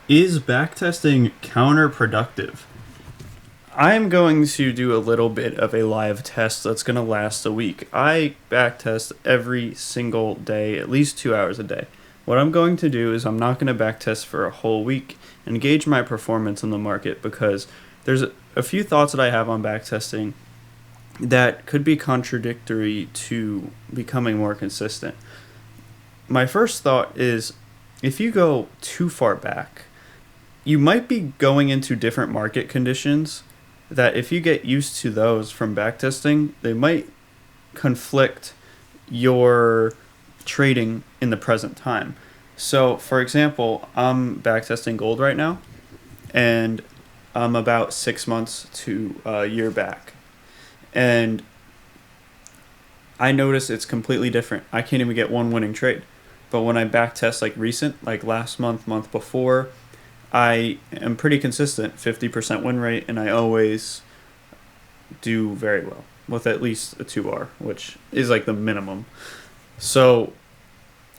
Is backtesting counterproductive? I'm going to do a little bit of a live test that's going to last a week. I backtest every single day, at least 2 hours a day. What I'm going to do is I'm not going to backtest for a whole week and gauge my performance in the market because there's a few thoughts that I have on backtesting that could be contradictory to becoming more consistent. My first thought is if you go too far back, you might be going into different market conditions that if you get used to those from backtesting, they might conflict your trading in the present time. So, for example, I'm backtesting gold right now, and I'm about 6 months to a year back. And I notice it's completely different. I can't even get one winning trade. But when I backtest like recent, like last month before, I am pretty consistent, 50% win rate, and I always do very well with at least a 2R, which is like the minimum. So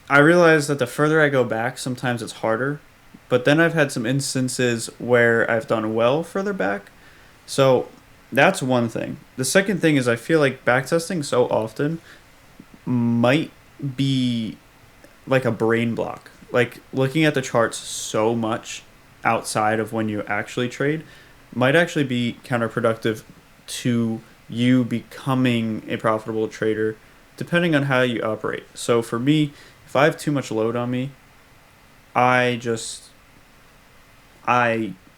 I realize that the further I go back, sometimes it's harder, but then I've had some instances where I've done well further back. So that's one thing. The second thing is I feel like backtesting so often might be like a brain block. Like looking at the charts so much outside of when you actually trade might actually be counterproductive to you becoming a profitable trader depending on how you operate. So for me, if I have too much load on me, I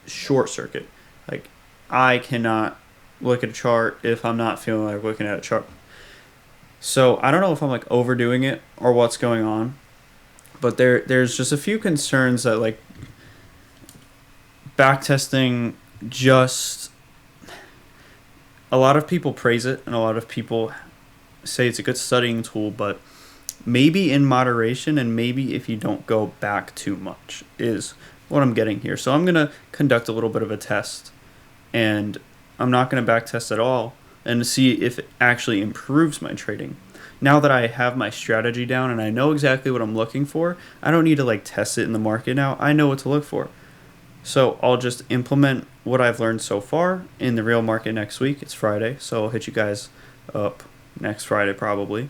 short circuit. Like I cannot look at a chart if I'm not feeling like looking at a chart. So I don't know if I'm like overdoing it or what's going on, but there's just a few concerns that like backtesting just a lot of people praise it and a lot of people say it's a good studying tool, but maybe in moderation and maybe if you don't go back too much is what I'm getting here. So I'm going to conduct a little bit of a test and I'm not going to backtest at all and see if it actually improves my trading. Now that I have my strategy down and I know exactly what I'm looking for, I don't need to like test it in the market now. I know what to look for. So I'll just implement what I've learned so far in the real market next week. It's Friday, so I'll hit you guys up next Friday probably,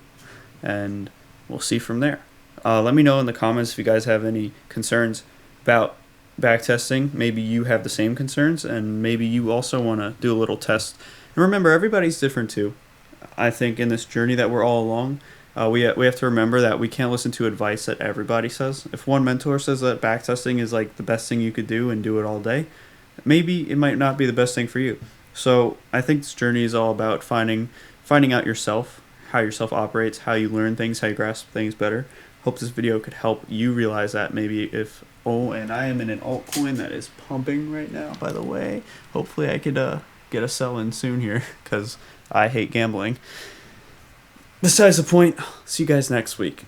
and we'll see from there. Let me know in the comments if you guys have any concerns about backtesting. Maybe you have the same concerns, and maybe you also want to do a little test. And remember, everybody's different too. I think in this journey that we're all along, we have to remember that we can't listen to advice that everybody says. If one mentor says that backtesting is like the best thing you could do and do it all day, maybe it might not be the best thing for you. So I think this journey is all about finding out yourself, how yourself operates, how you learn things, how you grasp things better. Hope this video could help you realize that maybe if, and I am in an altcoin that is pumping right now, by the way. Hopefully I could get a sell in soon here because I hate gambling. Besides the point, see you guys next week.